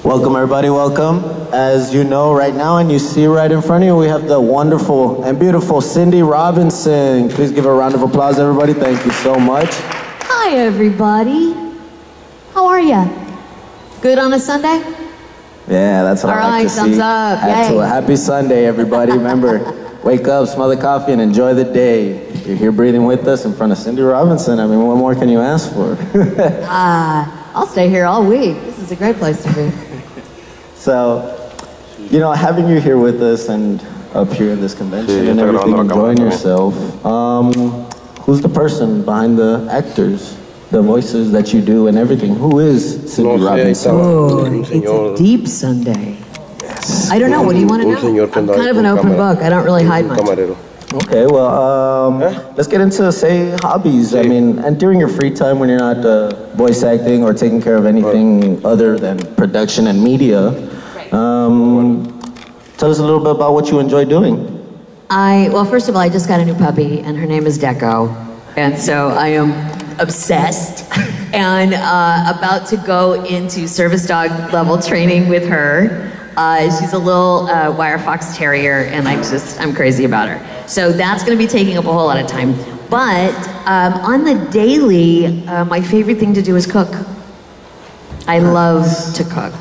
Welcome, everybody, welcome. As you know right now and you see right in front of you, we have the wonderful and beautiful Cindy Robinson. Please give her a round of applause, everybody. Thank you so much. Hi, everybody. How are you? Good on a Sunday? Yeah, that's what I like to see. All right, thumbs up. Yay. Happy Sunday, everybody. Remember, wake up, smell the coffee, and enjoy the day. You're here breathing with us in front of Cindy Robinson. I mean, what more can you ask for? I'll stay here all week. This is a great place to be. So, you know, having you here with us and up here in this convention and everything, enjoying yourself, who's the person behind the actors, the voices that you do and everything? Who is Cindy Robinson? Oh, it's a deep Sunday. Yes. I don't know. What do you want to know? I'm kind of an open book. I don't really hide much. Okay, well, let's get into, say, hobbies. I mean, and during your free time when you're not voice acting or taking care of anything other than production and media, tell us a little bit about what you enjoy doing. Well, first of all, I just got a new puppy, and her name is Deco. And so I am obsessed and about to go into service dog level training with her. She's a little wire fox terrier, and I'm crazy about her. So that's going to be taking up a whole lot of time. But on the daily, my favorite thing to do is cook. I love to cook.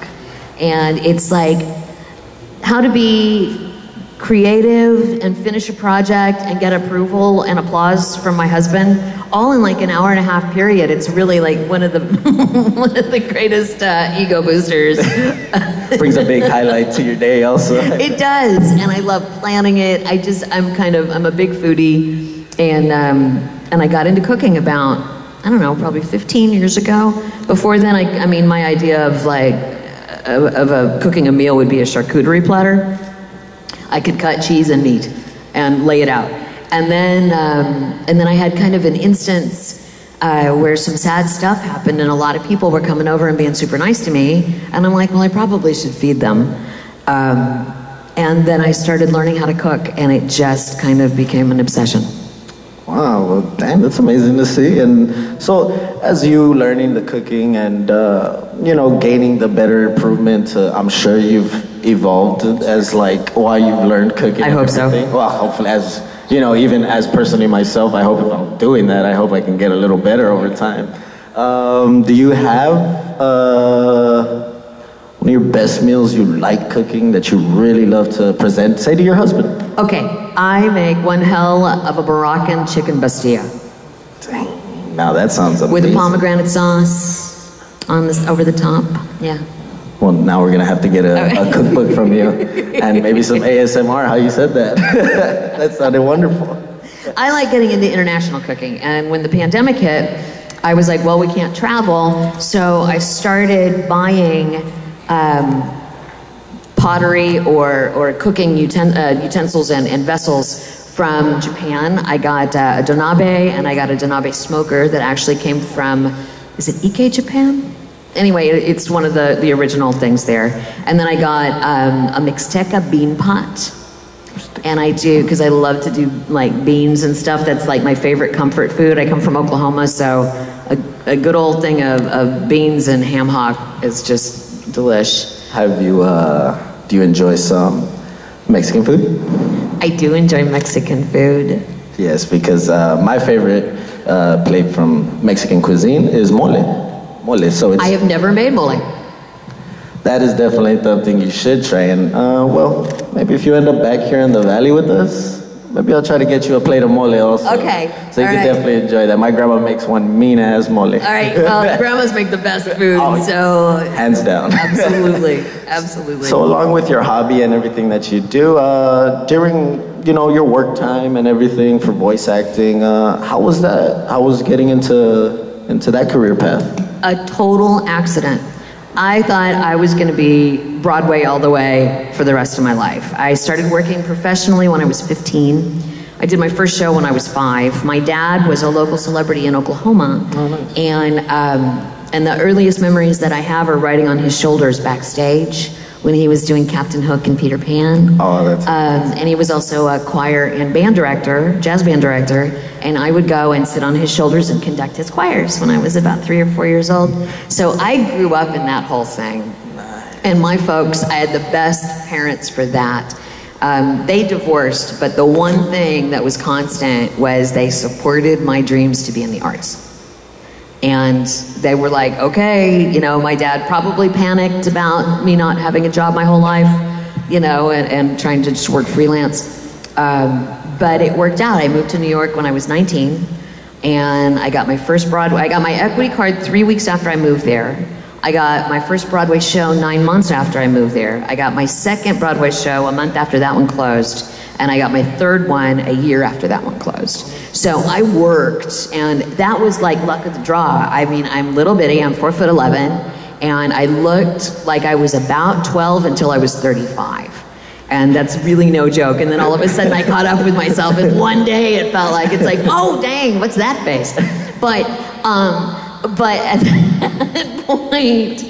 And it's like how to be creative and finish a project and get approval and applause from my husband all in like an hour-and-a-half period. It's really like one of the one of the greatest ego boosters. Brings a big highlight to your day also. It does, and I love planning it. I'm a big foodie, and I got into cooking about, I don't know, probably 15 years ago. Before then, I mean, my idea of cooking a meal would be a charcuterie platter. I could cut cheese and meat and lay it out. And then I had kind of an instance where some sad stuff happened and a lot of people were coming over and being super nice to me. And I'm like, well, I probably should feed them. And then I started learning how to cook, and it just kind of became an obsession. Wow, well, damn, that's amazing to see. And so, as you learning the cooking and, you know, gaining the better improvement, I'm sure you've evolved as, like, while you've learned cooking. I hope so. Well, hopefully, as, you know, even as personally myself, I hope if I'm doing that, I hope I can get a little better over time. Do you have one of your best meals you like cooking that you really love to present, say, to your husband? Okay, I make one hell of a Moroccan chicken bastilla. Dang, now that sounds amazing. With pomegranate sauce on this over the top, yeah. Well, now we're gonna have to get a cookbook from you, and maybe some ASMR, how you said that. That sounded wonderful. I like getting into international cooking, and when the pandemic hit, I was like, well, we can't travel, so I started buying pottery or cooking utensils and vessels from Japan. I got a donabe, and I got a donabe smoker that actually came from, is it Ike, Japan? Anyway, it's one of the original things there. And then I got a Mixteca bean pot. And I do, because I love to do like beans and stuff. That's like my favorite comfort food. I come from Oklahoma, so a good old thing of beans and ham hock is just delish. Have you, do you enjoy some Mexican food? I do enjoy Mexican food. Yes, because my favorite plate from Mexican cuisine is mole. So I have never made mole. That is definitely something you should try. And well, maybe if you end up back here in the valley with us, maybe I'll try to get you a plate of mole also. Okay. So you can definitely enjoy that. My grandma makes one mean-ass mole. All right. Well, grandmas make the best food, so hands down. Absolutely, absolutely. So along with your hobby and everything that you do, during your work time and everything for voice acting, how was that? How was getting into that career path? A total accident. I thought I was going to be Broadway all the way for the rest of my life. I started working professionally when I was 15. I did my first show when I was 5. My dad was a local celebrity in Oklahoma, and the earliest memories that I have are riding on his shoulders backstage when he was doing Captain Hook and Peter Pan. Oh, that's and he was also a choir and band director, jazz band director, and I would go and sit on his shoulders and conduct his choirs when I was about 3 or 4 years old. So I grew up in that whole thing. And my folks, I had the best parents for that. They divorced, but the one thing that was constant was they supported my dreams to be in the arts. And they were like, okay, you know, my dad probably panicked about me not having a job my whole life, you know, and trying to just work freelance. But it worked out. I moved to New York when I was 19, and I got my first Broadway. I got my equity card 3 weeks after I moved there. I got my first Broadway show 9 months after I moved there. I got my second Broadway show a month after that one closed, and I got my third one a year after that one closed. So I worked, and that was like luck of the draw. I mean, I'm little bitty, I'm 4'11", and I looked like I was about 12 until I was 35. And that's really no joke. And then all of a sudden I caught up with myself, and one day it felt like, it's like, oh dang, what's that face? But at that point,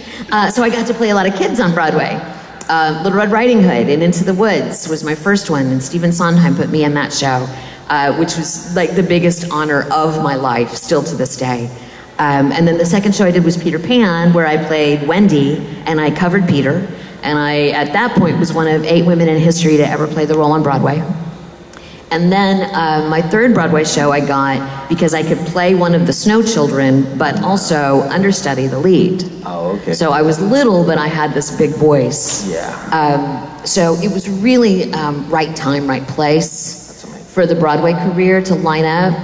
so I got to play a lot of kids on Broadway. Little Red Riding Hood and Into the Woods was my first one, and Stephen Sondheim put me in that show, which was like the biggest honor of my life, still to this day. And then the second show I did was Peter Pan, where I played Wendy, and I covered Peter. And I, at that point, was one of 8 women in history to ever play the role on Broadway. And then my third Broadway show I got because I could play one of the Snow Children, but also understudy the lead. Oh, okay. So I was little, but I had this big voice. Yeah. So it was really right time, right place for the Broadway career to line up.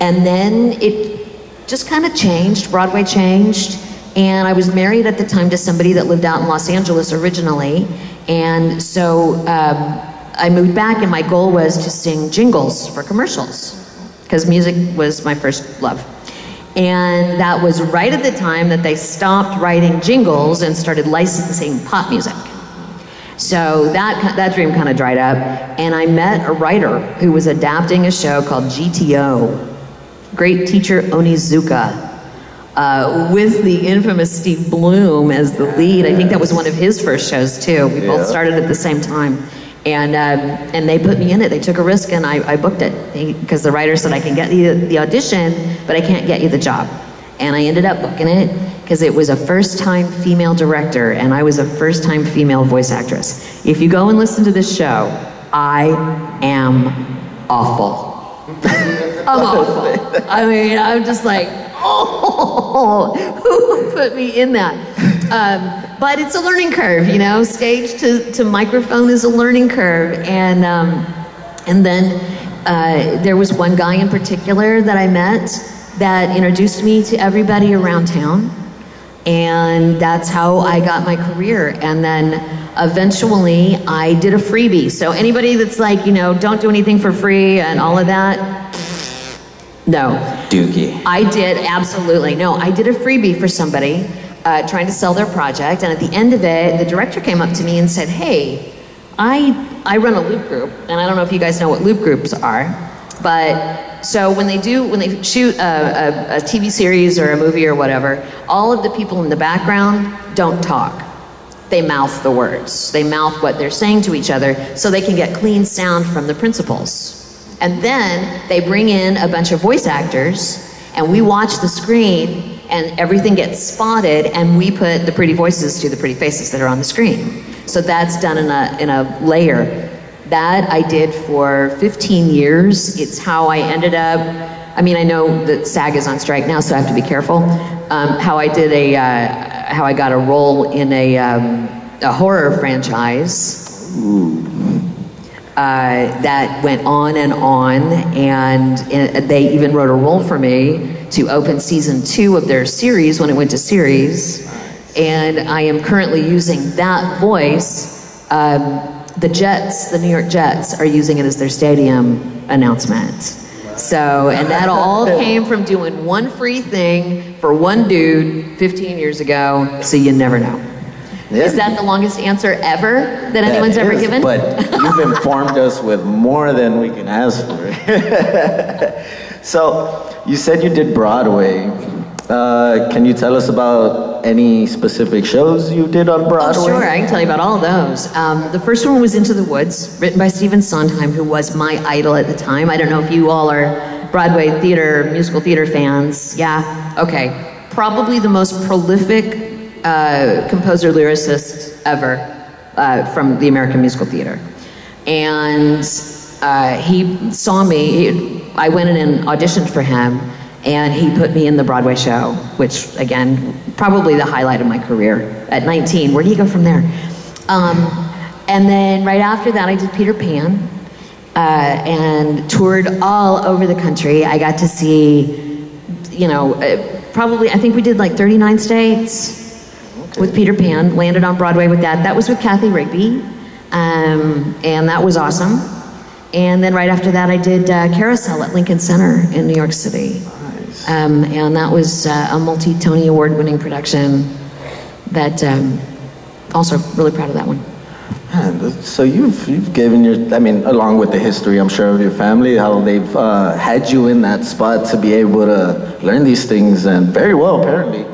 And then it just kind of changed. Broadway changed. And I was married at the time to somebody that lived out in Los Angeles originally. And so I moved back, and my goal was to sing jingles for commercials, because music was my first love. And that was right at the time that they stopped writing jingles and started licensing pop music. So that dream kind of dried up, and I met a writer who was adapting a show called GTO, Great Teacher Onizuka, with the infamous Steve Bloom as the lead. I think that was one of his first shows too. We both started at the same time. And they put me in it. They took a risk, and I booked it. Because the writer said, I can get you the audition, but I can't get you the job. And I ended up booking it, because it was a first-time female director, and I was a first-time female voice actress. If you go and listen to this show, I am awful. I'm awful. I mean, I'm just like, oh, who put me in that? But it's a learning curve, you know. Stage to microphone is a learning curve, and then there was one guy in particular that I met that introduced me to everybody around town, and that's how I got my career. And then eventually I did a freebie. So anybody that's like, you know, don't do anything for free and all of that, no. Doogie. I did, absolutely. No, I did a freebie for somebody trying to sell their project, and at the end of it, the director came up to me and said, hey, I run a loop group, and I don't know if you guys know what loop groups are, but so when they shoot a TV series or a movie or whatever, all of the people in the background don't talk. They mouth the words. They mouth what they're saying to each other so they can get clean sound from the principals. And then they bring in a bunch of voice actors, and we watch the screen, and everything gets spotted, and we put the pretty voices to the pretty faces that are on the screen. So that's done in a layer. That I did for 15 years. It's how I ended up, I mean, I know that SAG is on strike now, so I have to be careful. How I got a role in a horror franchise. That went on, and they even wrote a role for me to open season 2 of their series when it went to series. And I am currently using that voice. The Jets, the New York Jets, are using it as their stadium announcement. So, and that all came from doing one free thing for one dude 15 years ago, so you never know. Yeah. Is that the longest answer ever that anyone's ever given? But you've informed us with more than we can ask for. So, you said you did Broadway. Can you tell us about any specific shows you did on Broadway? Oh, sure. I can tell you about all of those. The first one was Into the Woods, written by Stephen Sondheim, who was my idol at the time. I don't know if you all are Broadway theater, musical theater fans. Yeah? Okay. Probably the most prolific composer lyricist ever from the American Musical Theater. And he saw me, I went in and auditioned for him, and he put me in the Broadway show, which again, probably the highlight of my career at 19. Where do you go from there? And then right after that, I did Peter Pan and toured all over the country. I got to see, you know, probably, I think we did like 39 states with Peter Pan, landed on Broadway with that. That was with Kathy Rigby, and that was awesome. And then right after that, I did Carousel at Lincoln Center in New York City. Nice. And that was a multi-Tony Award-winning production that, also really proud of that one. Man, so you've given your, I mean, along with the history, I'm sure, of your family, how they've had you in that spot to be able to learn these things, and very well, apparently.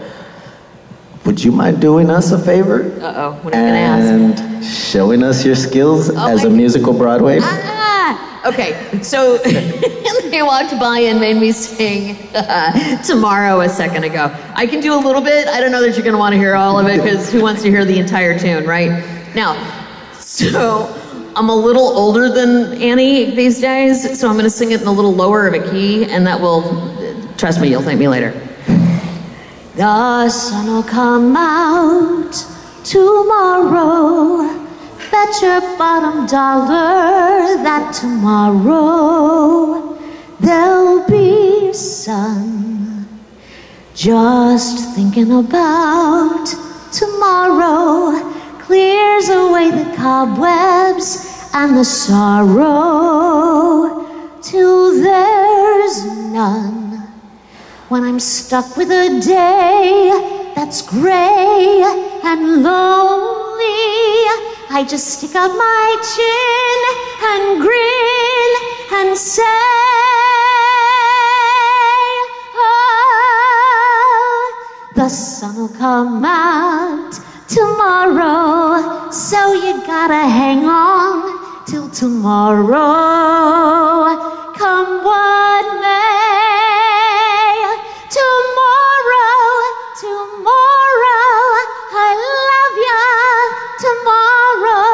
Would you mind doing us a favor? Uh-oh, what are you gonna ask? And showing us your skills as a musical Broadway? Okay, so they walked by and made me sing Tomorrow a second ago. I can do a little bit. I don't know that you're gonna wanna hear all of it, because who wants to hear the entire tune, right? Now, so I'm a little older than Annie these days, so I'm gonna sing it in a little lower of a key, and that will, trust me, you'll thank me later. The sun will come out tomorrow. Bet your bottom dollar that tomorrow there'll be sun. Just thinking about tomorrow clears away the cobwebs and the sorrow till there's none. When I'm stuck with a day that's gray and lonely, I just stick out my chin and grin and say, oh, the sun will come out tomorrow, so you gotta hang on till tomorrow, come what may. Tomorrow, I love ya. Tomorrow,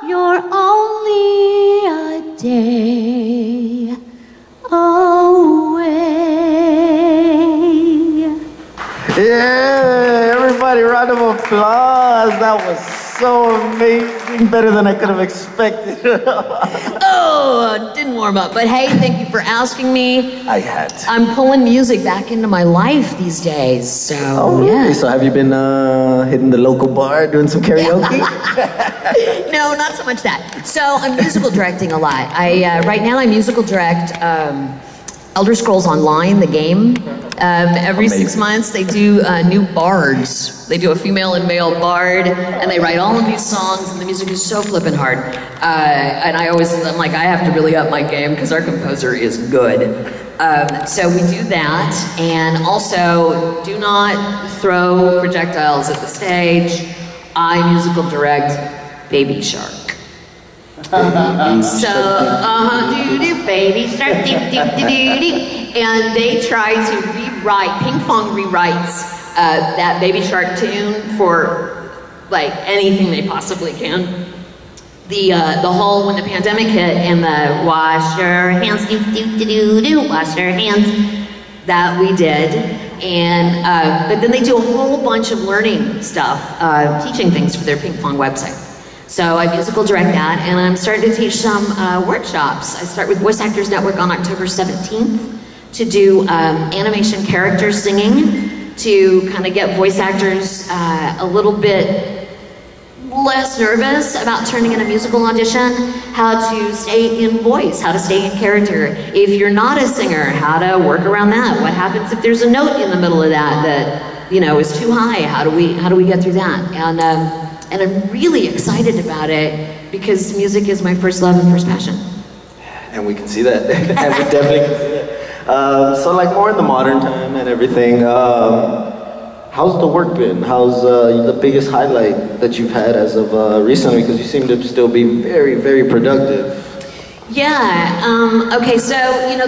you're only a day away. Yeah, everybody, round of applause. That was so amazing, better than I could have expected. Oh, didn't warm up, but hey, thank you for asking me. I had. I'm pulling music back into my life these days, so oh, really? Yeah. So have you been hitting the local bar, doing some karaoke? No, not so much that. So I'm musical directing a lot. Right now I musical direct Elder Scrolls Online, the game. Every 6 months they do new bards. They do a female and male bard, and they write all of these songs, and the music is so flippin' hard. And I'm like, I have to really up my game because our composer is good. So we do that, and also do not throw projectiles at the stage. I musical direct Baby Shark. So, doo-doo, Baby Shark, doo-doo-doo-doo-doo. And they try to rewrite, Ping Fong rewrites that Baby Shark tune for like anything they possibly can. The whole, when the pandemic hit and the wash your hands, do-do-do-do-do, wash your hands, that we did. And, but then they do a whole bunch of learning stuff, teaching things for their Ping Fong website. So I musical direct that, and I'm starting to teach some workshops. I start with Voice Actors Network on October 17th to do animation character singing, to kind of get voice actors a little bit less nervous about turning in a musical audition, how to stay in voice, how to stay in character. If you're not a singer, how to work around that. What happens if there's a note in the middle of that you know, is too high? How do we get through that? And I'm really excited about it because music is my first love and first passion. And we can see that. And we definitely can see that. So like more in the modern time and everything, how's the work been? How's the biggest highlight that you've had as of recently? Because you seem to still be very, very productive. Yeah, okay, so, you know,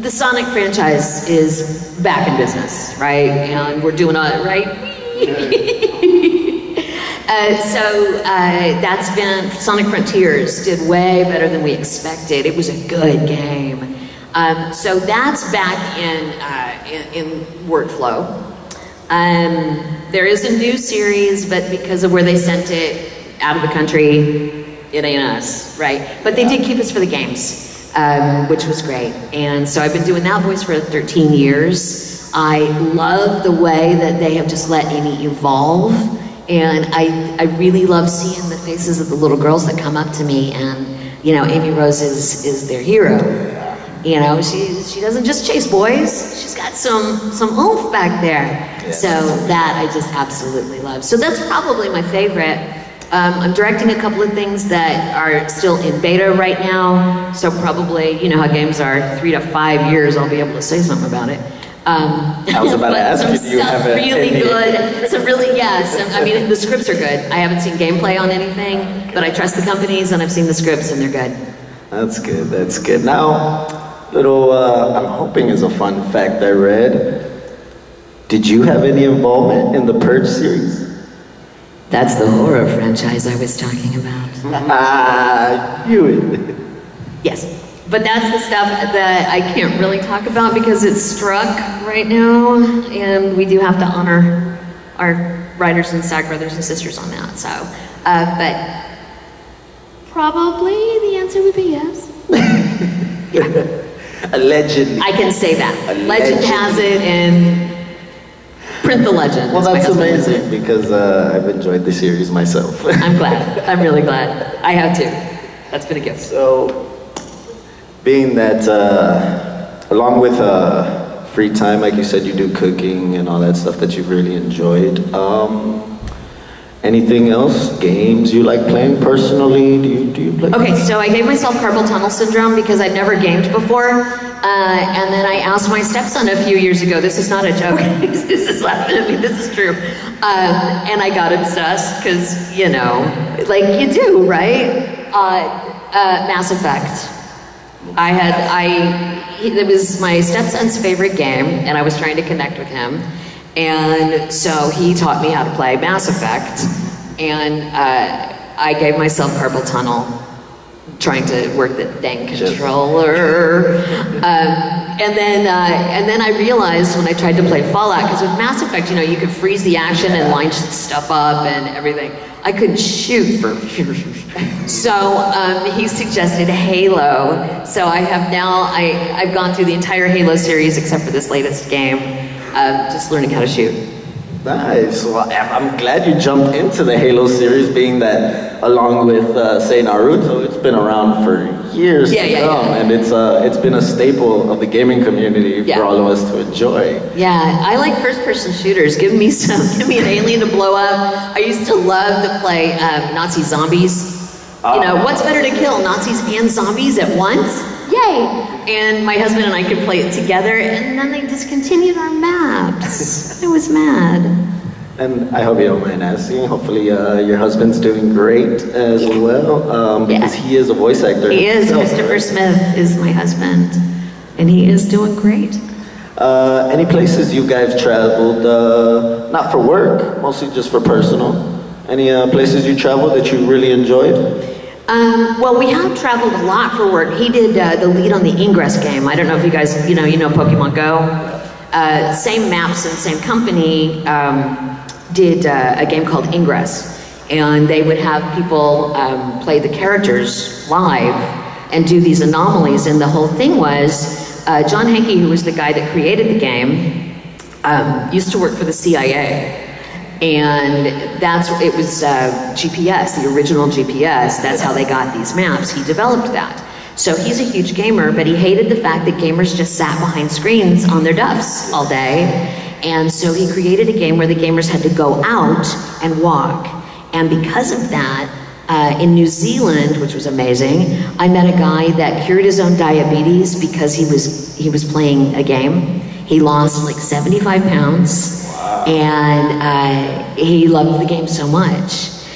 the Sonic franchise is back in business, right? And we're doing all it right. That's been, Sonic Frontiers did way better than we expected. It was a good game. So that's back in workflow. There is a new series, but because of where they sent it out of the country, it ain't us, right? But they did keep us for the games, which was great. And so I've been doing that voice for 13 years. I love the way that they have just let Amy evolve. And I really love seeing the faces of the little girls that come up to me, and you know, Amy Rose is their hero. You know, she doesn't just chase boys, she's got some oomph back there. Yes. So that I just absolutely love. So that's probably my favorite. I'm directing a couple of things that are still in beta right now, so probably, you know how games are, 3 to 5 years I'll be able to say something about it. I was about to ask you, do you have really good, some really, I mean, the scripts are good. I haven't seen gameplay on anything, but I trust the companies and I've seen the scripts and they're good. That's good, that's good. Now, little, I'm hoping is a fun fact I read. Did you have any involvement in the Purge series? That's the horror franchise I was talking about. Yes. But that's the stuff that I can't really talk about because it's struck right now, and we do have to honor our writers and SAG brothers and sisters on that. So, but probably the answer would be yes. Yeah. Allegedly. I can say that. Allegedly. Legend has it, and print the legend. Well, that's amazing because I've enjoyed the series myself. I'm glad. I'm really glad. I have too. That's been a gift. So, being that, along with free time, like you said, you do cooking and all that stuff that you've really enjoyed. Anything else? Games you like playing personally? Do you play? Okay, so I gave myself carpal tunnel syndrome because I'd never gamed before. And then I asked my stepson a few years ago, this is not a joke, this is laughing at me, this is true. And I got obsessed because, you know, like you do, right? Mass Effect. It was my stepson's favorite game, and I was trying to connect with him. And so he taught me how to play Mass Effect, and I gave myself carpal tunnel trying to work the dang controller. And then I realized when I tried to play Fallout, because with Mass Effect, you know, you could freeze the action and line stuff up and everything. I couldn't shoot for years. So he suggested Halo. So I have now, I've gone through the entire Halo series except for this latest game, just learning how to shoot. Nice. Well, I'm glad you jumped into the Halo series, being that along with, say, Naruto, it's been around for years to come, and it's been a staple of the gaming community for all of us to enjoy. Yeah, I like first-person shooters. Give me an alien to blow up. I used to love to play Nazi zombies. You know, what's better to kill, Nazis and zombies at once? Yay! And my husband and I could play it together, and then they discontinued our maps. I was mad. And I hope you don't mind asking, hopefully your husband's doing great as well, because he is a voice actor. He is. Christopher Smith is my husband, and he is doing great. Any places you guys traveled, not for work, mostly just for personal? Any places you traveled that you really enjoyed? Well, we have traveled a lot for work. He did the lead on the Ingress game. I don't know if you guys, you know Pokemon Go. Same maps and same company did a game called Ingress. And they would have people play the characters live and do these anomalies. And the whole thing was, John Hankey, who was the guy that created the game, used to work for the CIA. And it was GPS, the original GPS. That's how they got these maps. He developed that. So he's a huge gamer, but he hated the fact that gamers just sat behind screens on their duffs all day. And so he created a game where the gamers had to go out and walk. And because of that, in New Zealand, which was amazing, I met a guy that cured his own diabetes because he was playing a game. He lost like 75 pounds. And he loved the game so much.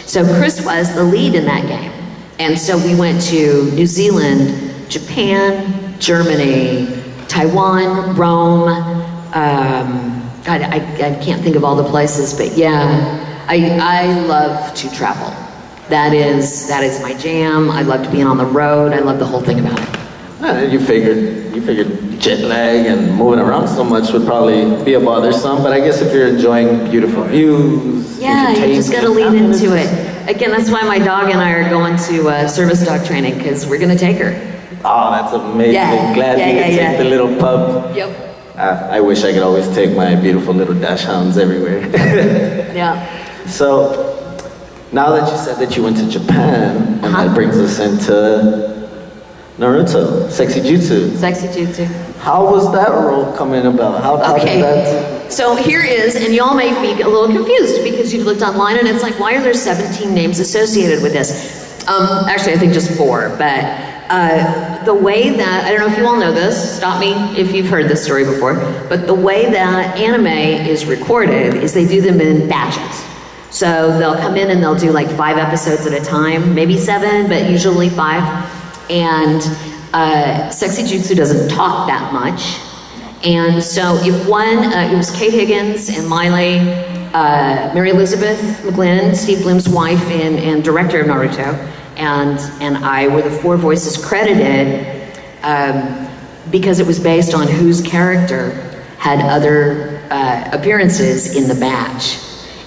So Chris was the lead in that game. And so we went to New Zealand, Japan, Germany, Taiwan, Rome, God, I can't think of all the places, but yeah, I love to travel. That is my jam. I loved being on the road. I love the whole thing about it. You figured jet lag and moving around so much would probably be a bothersome, but I guess if you're enjoying beautiful views, yeah, you just gotta lean into it. Again, that's why my dog and I are going to service dog training, because we're gonna take her. Oh, that's amazing. Yeah. Glad you can take the little pup. Yep. I wish I could always take my beautiful little dash hounds everywhere. Yeah. So, now that you said that you went to Japan, and that brings us into Naruto, Sexy Jutsu. Sexy Jutsu. How was that role coming about? How did that... So here is, and y'all may be a little confused because you've looked online and it's like, why are there 17 names associated with this? Actually, I think just 4, but the way that, I don't know if you all know this, stop me if you've heard this story before, but the way that anime is recorded is they do them in batches. So they'll come in and they'll do like 5 episodes at a time, maybe 7, but usually 5. And Sexy Jutsu doesn't talk that much. And so if one, it was Kate Higgins and Miley, Mary Elizabeth McGlynn, Steve Bloom's wife and director of Naruto, and I were the 4 voices credited because it was based on whose character had other appearances in the batch.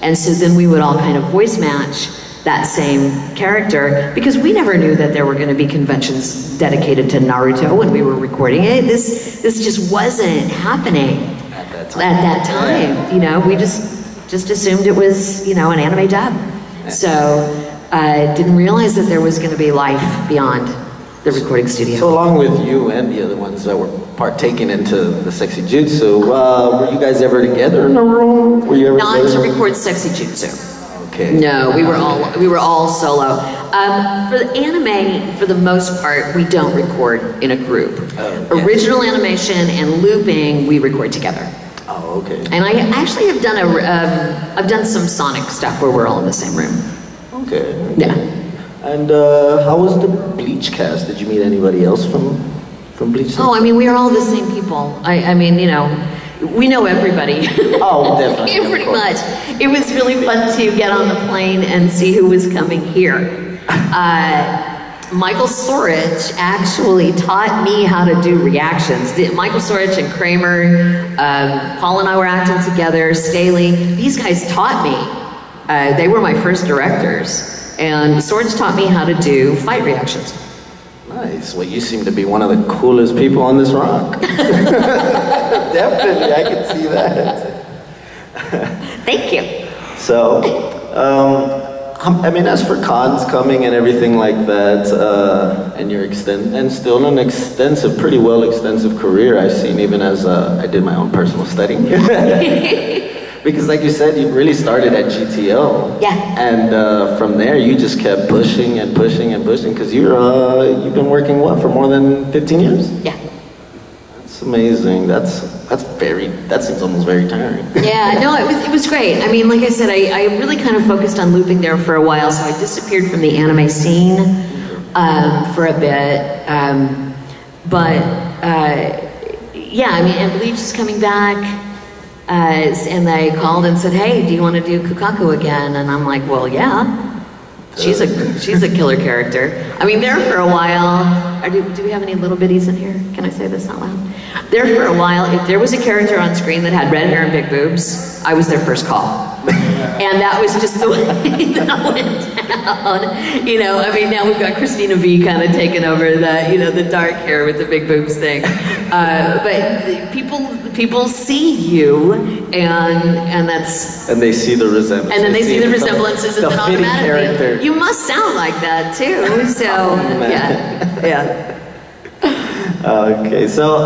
And so then we would all kind of voice match that same character, because we never knew that there were going to be conventions dedicated to Naruto when we were recording it. This just wasn't happening at that time. You know, we just assumed it was, you know, an anime dub. So I didn't realize that there was going to be life beyond the recording studio. So along with you and the other ones that were partaking into the Sexy Jutsu, were you guys ever together in a room? Were you ever Not to record Sexy Jutsu. Okay. No, we were all solo. For the anime, for the most part, we don't record in a group. Original animation and looping, we record together. Oh, okay. And I actually have done I've done some Sonic stuff where we're all in the same room. Okay. Yeah. And how was the Bleach cast? Did you meet anybody else from Bleach? Oh, I mean, we are all the same people. I mean, you know, we know everybody. Oh, definitely. Pretty much. It was really fun to get on the plane and see who was coming here. Michael Sorich actually taught me how to do reactions. Michael Sorich and Kramer, Paul and I were acting together, Staley, these guys taught me. They were my first directors. And Sorich taught me how to do fight reactions. Nice. Well, you seem to be one of the coolest people on this rock. Definitely, I can see that. Thank you. So, I mean, as for cons coming and everything like that, and your still an extensive, pretty well extensive career I've seen, even as I did my own personal studying. Because like you said, you really started at GTL. Yeah. And from there, you just kept pushing and pushing and pushing, because you've been working, what, for more than 15 years? Yeah. That's amazing. That seems almost very tiring. Yeah, no, it was great. I mean, like I said, I really kind of focused on looping there for a while, so I disappeared from the anime scene for a bit. Yeah, I mean, and Bleach is coming back. And they called and said, "Hey, do you want to do Kukaku again?" And I'm like, "Well, yeah. She's a killer character." I mean, there for a while. Do we have any little bitties in here? Can I say this out loud? There for a while, if there was a character on screen that had red hair and big boobs, I was their first call. And that was just the way that went down. You know, I mean, now we've got Christina V kind of taking over the, you know, the dark hair with the big boobs thing. But people see you, and that's... And they see the resemblance. And then they see the resemblances, and then automatically, character. You must sound like that too. So, yeah. Okay, so,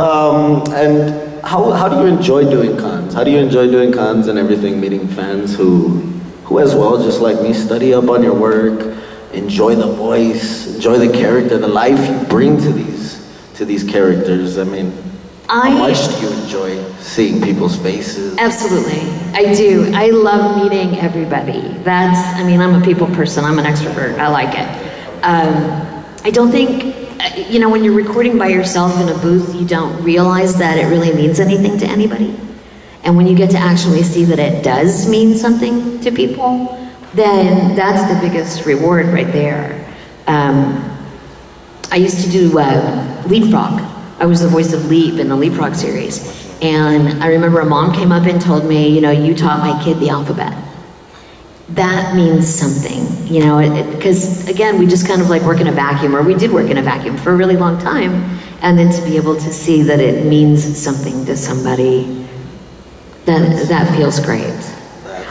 and how do you enjoy doing cons? How do you enjoy doing cons and everything, meeting fans who as well, just like me, study up on your work, enjoy the voice, enjoy the character, the life you bring to these characters? I mean, how much do you enjoy seeing people's faces? Absolutely, I do. I love meeting everybody. I mean, I'm a people person, I'm an extrovert, I like it. I don't think you know, when you're recording by yourself in a booth, you don't realize that it really means anything to anybody. And when you get to actually see that it does mean something to people, then that's the biggest reward right there. I used to do Leapfrog. I was the voice of Leap in the Leapfrog series. And I remember a mom came up and told me, you know, you taught my kid the alphabet. That means something, you know, because again, we just kind of like work in a vacuum, or we did work in a vacuum for a really long time. And then to be able to see that it means something to somebody, that feels great.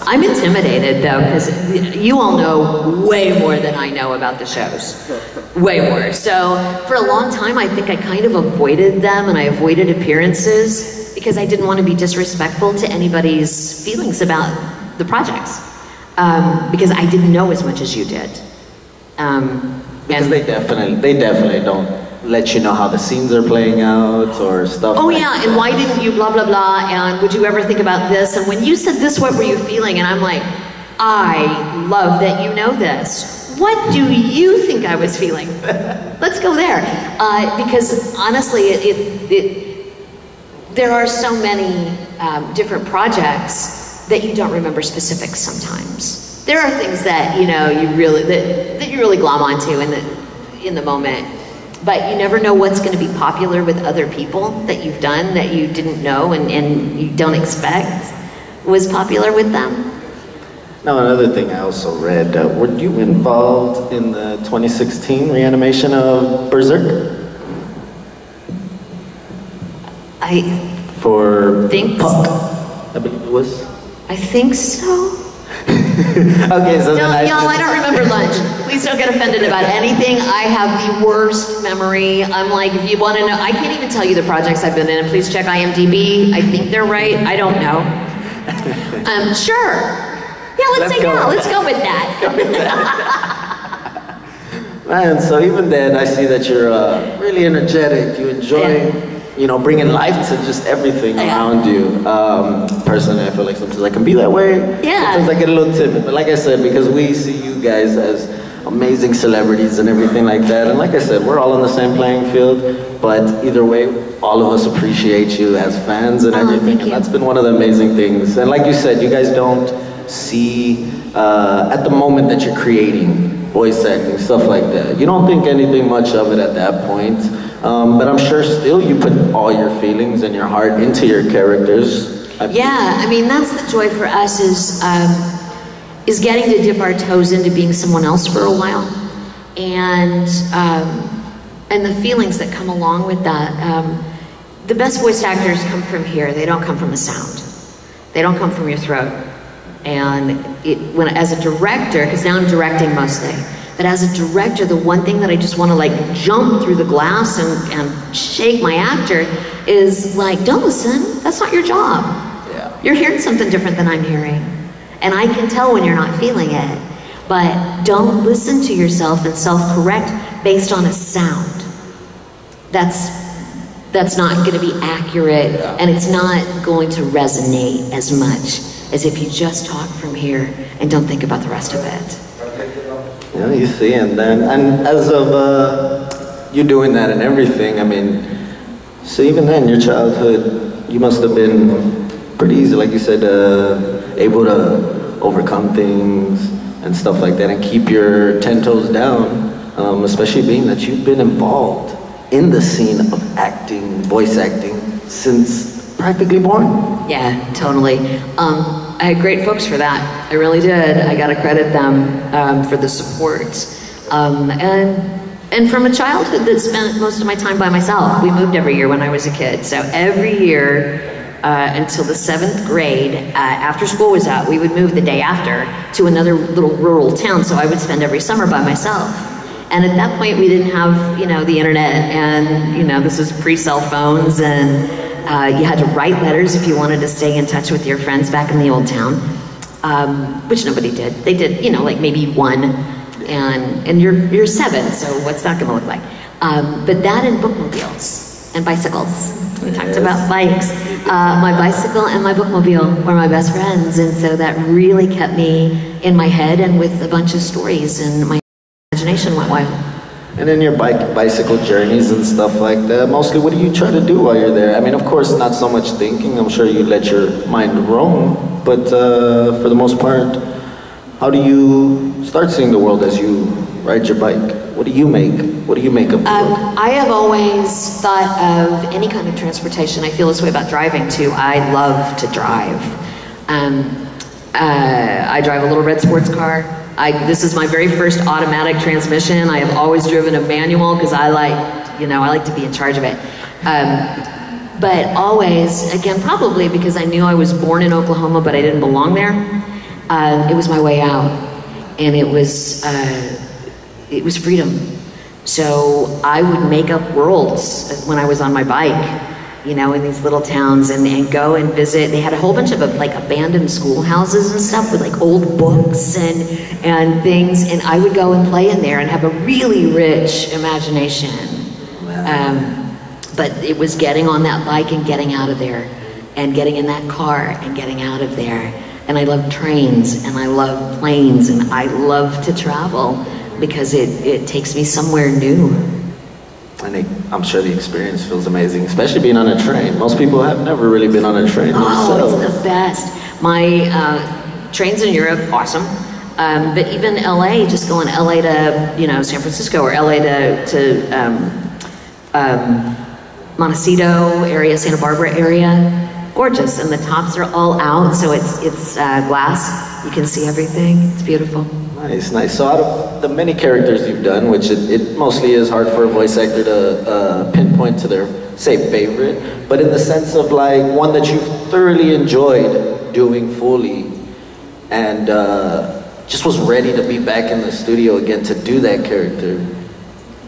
I'm intimidated though, because you all know way more than I know about the shows. Way more. So for a long time, I think I kind of avoided them, and I avoided appearances because I didn't want to be disrespectful to anybody's feelings about the projects. Because I didn't know as much as you did. Because they definitely don't let you know how the scenes are playing out or stuff. Oh like yeah, that. and why didn't you blah, blah, blah, and would you ever think about this? And when you said this, what were you feeling? And I'm like, I love that you know this. What do you think I was feeling? Let's go there. Because honestly, there are so many different projects that you don't remember specifics sometimes. There are things that, you know, you really glom onto in the moment. But you never know what's going to be popular with other people that you've done that you didn't know and you don't expect was popular with them. Now, another thing I also read, were you involved in the 2016 reanimation of Berserk? For think Puck, I believe it was. I think so. Okay, so no, then y'all, I don't remember lunch. Please don't get offended about anything. I have the worst memory. I'm like, if you want to know, I can't even tell you the projects I've been in. Please check IMDb. I think they're right. I don't know. Sure. Yeah, let's go with that. Man, so even then, I see that you're really energetic. You enjoy, you know, bringing life to just everything around you. Personally, I feel like sometimes I can be that way. Yeah. Sometimes I get a little timid. But like I said, because we see you guys as amazing celebrities and everything like that. And like I said, we're all on the same playing field. But either way, all of us appreciate you as fans and everything. And that's been one of the amazing things. And like you said, you guys don't see at the moment that you're creating voice acting, stuff like that. You don't think anything much of it at that point. But I'm sure still you put all your feelings and your heart into your characters. Yeah, I mean, that's the joy for us is getting to dip our toes into being someone else for a while. And the feelings that come along with that. The best voice actors come from here. They don't come from a sound. They don't come from your throat. And as a director, because now I'm directing mostly, but as a director, the one thing that I just want to like jump through the glass and shake my actor is like, don't listen, that's not your job. Yeah. You're hearing something different than I'm hearing. And I can tell when you're not feeling it. But don't listen to yourself and self-correct based on a sound. That's not going to be accurate, and it's not going to resonate as much as if you just talk from here and don't think about the rest of it. Yeah, you see, and as of you doing that and everything, I mean, so even then, your childhood, you must have been pretty easy, like you said, able to overcome things and stuff like that and keep your 10 toes down, especially being that you've been involved in the scene of acting, voice acting, since practically born. Yeah, totally. I had great folks for that. I really did. I gotta credit them for the support. And from a childhood that spent most of my time by myself. We moved every year when I was a kid. So every year until the 7th grade, after school was out, we would move the day after to another little rural town. So I would spend every summer by myself. And at that point, we didn't have, you know, the internet, and, you know, this was pre-cell phones, and you had to write letters if you wanted to stay in touch with your friends back in the old town, which nobody did. They did, you know, like maybe one, and you're 7, so what's that gonna look like? But that and bookmobiles and bicycles. We talked about bikes. My bicycle and my bookmobile were my best friends, and so that really kept me in my head and with a bunch of stories, and my imagination went wild. And then your bicycle journeys and stuff like that, mostly what do you try to do while you're there? I mean, of course, not so much thinking. I'm sure you let your mind roam. But for the most part, how do you start seeing the world as you ride your bike? What do you make? What do you make of the world? I have always thought of any kind of transportation. I feel this way about driving too. I love to drive. I drive a little red sports car. This is my very first automatic transmission. I have always driven a manual because I like to be in charge of it. But always, again, probably because I knew I was born in Oklahoma, but I didn't belong there. It was my way out, and it was freedom. So I would make up worlds when I was on my bike, you know, in these little towns, and go and visit. They had a whole bunch of like abandoned schoolhouses and stuff with like old books and things, and I would go and play in there and have a really rich imagination. But it was getting on that bike and getting out of there, and getting in that car and getting out of there. And I love trains, and I love planes, and I love to travel because it takes me somewhere new. And I'm sure the experience feels amazing, especially being on a train. Most people have never really been on a train themselves. Oh, it's the best. My trains in Europe, awesome. But even LA, just going LA to, you know, San Francisco, or LA to Montecito area, Santa Barbara area, gorgeous. And the tops are all out, so it's glass. You can see everything. It's beautiful. Nice, nice. So out of the many characters you've done, which it mostly is hard for a voice actor to pinpoint to their, say, favorite, but in the sense of like one that you've thoroughly enjoyed doing fully and just was ready to be back in the studio again to do that character,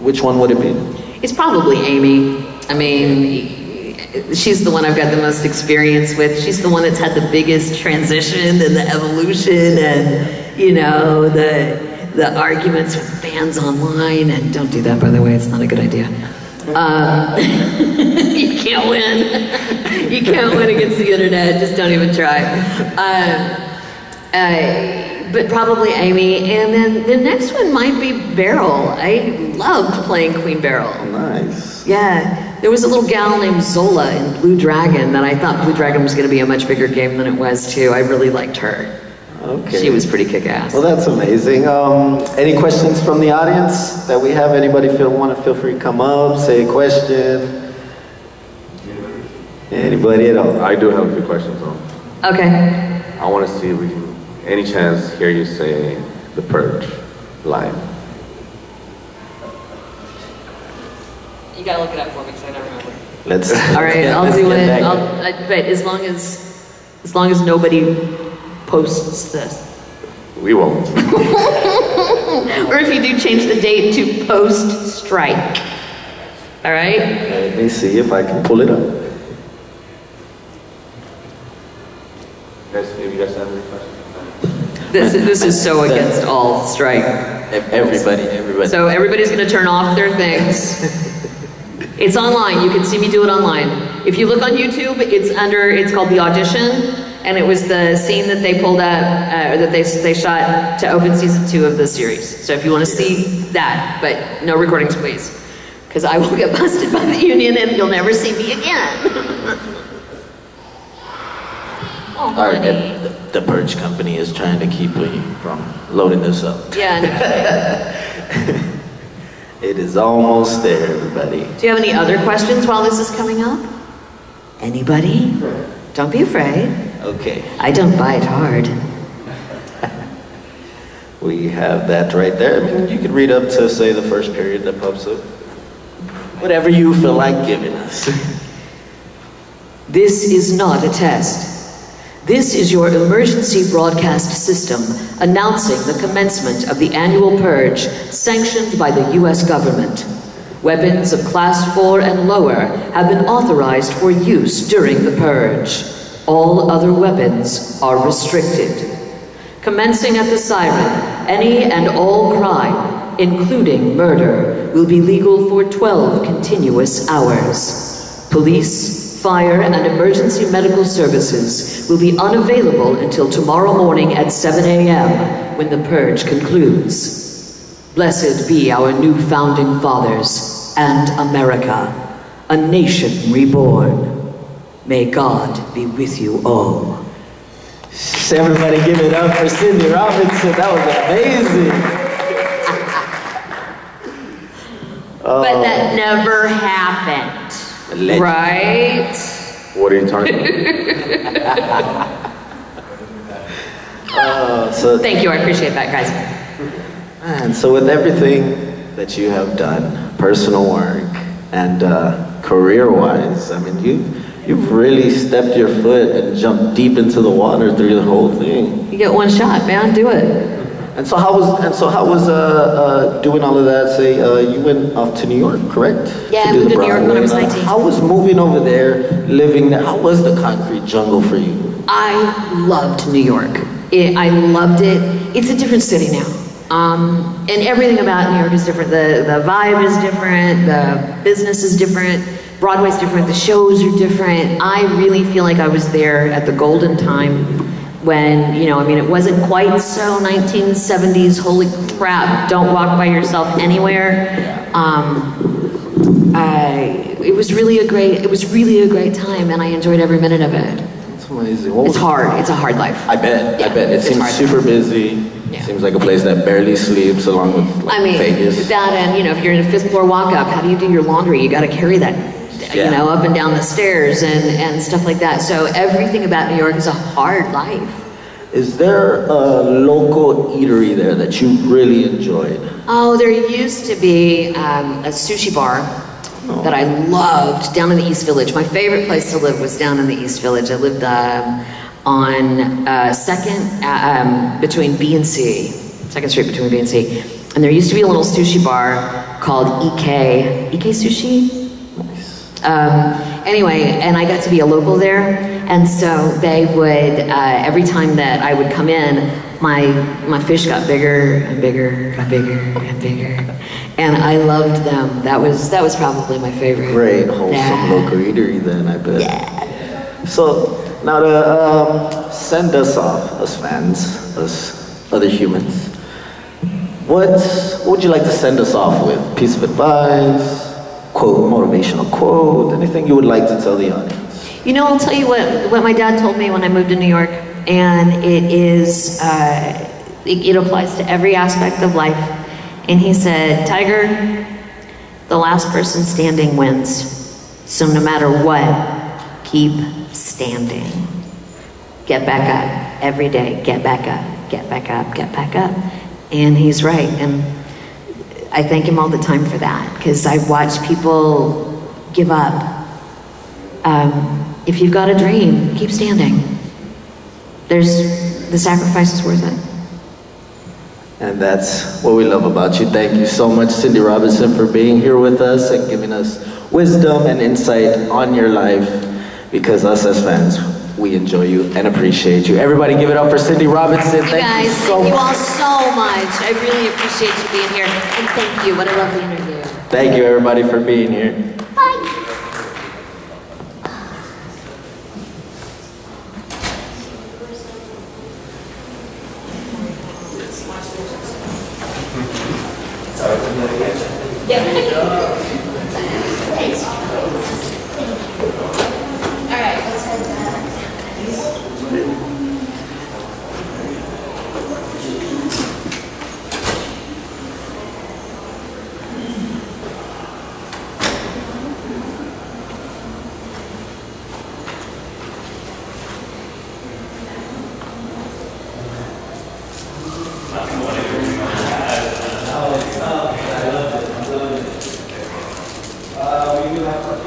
which one would it be? It's probably Amy. I mean, she's the one I've got the most experience with. She's the one that's had the biggest transition and the evolution and, you know, the arguments with fans online. And don't do that, by the way, it's not a good idea. You can't win. You can't win against the internet, just don't even try. But probably Amy, and then the next one might be Beryl. I loved playing Queen Beryl. Nice. Yeah, there was a little gal named Zola in Blue Dragon that I thought Blue Dragon was going to be a much bigger game than it was too. I really liked her. Okay. She was pretty kick-ass. Well, that's amazing. Any questions from the audience that we have? Anybody want to feel free to come up, say a question? Anybody at all? I do have a few questions on. Okay. I want to see if we can, any chance, hear you say The Purge live. You gotta look it up for me because I don't remember. Let's. All right, I'll do it. But as long as nobody posts this. We won't. Or if you do, change the date to post strike. All right? Let me see if I can pull it up. If you guys have any questions. This is so against all strike. Everybody. So everybody's going to turn off their things. It's online. You can see me do it online. If you look on YouTube, it's called The Audition. And it was the scene that they pulled up, or that they shot to open season 2 of the series. So if you want to see that, but no recordings, please. Because I will get busted by the union and you'll never see me again. Oh, honey. The Purge company is trying to keep me from loading this up. Yeah. No. It is almost there, everybody. Do you have any other questions while this is coming up? Anybody? Don't be afraid. Okay. I don't bite hard. We have that right there. I mean, you could read up to, say, the first period that pops up. Whatever you feel like giving us. This is not a test. This is your emergency broadcast system announcing the commencement of the annual purge sanctioned by the U.S. government. Weapons of Class 4 and lower have been authorized for use during the purge. All other weapons are restricted. Commencing at the siren, any and all crime, including murder, will be legal for 12 continuous hours. Police, fire, and emergency medical services will be unavailable until tomorrow morning at 7 a.m. when the purge concludes. Blessed be our new founding fathers and America, a nation reborn. May God be with you all. Everybody give it up for Cindy Robinson. That was amazing. But that never happened, right? What are you talking about? Thank you, I appreciate that, guys. And so with everything that you have done, personal work and career-wise, I mean, you've really stepped your foot and jumped deep into the water through the whole thing. You get one shot, man. Do it. And so how was doing all of that? Say you went off to New York, correct? Yeah, I moved to New York when I was 19. How was moving over there, living there? How was the concrete jungle for you? I loved New York. I loved it. It's a different city now. And everything about New York is different. The vibe is different. The business is different. Broadway's different. The shows are different. I really feel like I was there at the golden time when, you know, I mean, it wasn't quite so 1970s, holy crap, don't walk by yourself anywhere. It was really a great time, and I enjoyed every minute of it. It's amazing. It's hard. It's a hard life. I bet. Yeah, I bet. It seems hard. super busy. Yeah. Seems like a place that barely sleeps, along with Vegas. That and, you know, if you're in a 5th floor walk-up, how do you do your laundry? You got to carry that, you know, up and down the stairs and stuff like that. So everything about New York is a hard life. Is there a local eatery there that you really enjoyed? Oh, there used to be a sushi bar that I loved down in the East Village. My favorite place to live was down in the East Village. I lived on 2nd between B and C, 2nd Street between B and C. And there used to be a little sushi bar called EK Sushi? Nice. Anyway, and I got to be a local there. And so they would, every time that I would come in, my fish got bigger and bigger and bigger and bigger. And I loved them. That was probably my favorite. Great, wholesome local eatery then, I bet. Yeah. So, now to send us off, us fans, us other humans, what would you like to send us off with? Piece of advice, quote, motivational quote, anything you would like to tell the audience? You know, I'll tell you what my dad told me when I moved to New York, and it is, it applies to every aspect of life. And he said, Tiger, the last person standing wins. So no matter what, keep standing. Get back up every day, get back up, get back up, get back up. And he's right, and I thank him all the time for that, because I've watched people give up. If you've got a dream, keep standing. The sacrifice is worth it. And that's what we love about you. Thank you so much, Cindy Robinson, for being here with us and giving us wisdom and insight on your life, because us as fans, we enjoy you and appreciate you. Everybody give it up for Cindy Robinson. Thank you guys, thank you all so much. I really appreciate you being here. And thank you, what a lovely interview. Thank you everybody for being here. Bye. Thanks. All right, let's head back. We will have our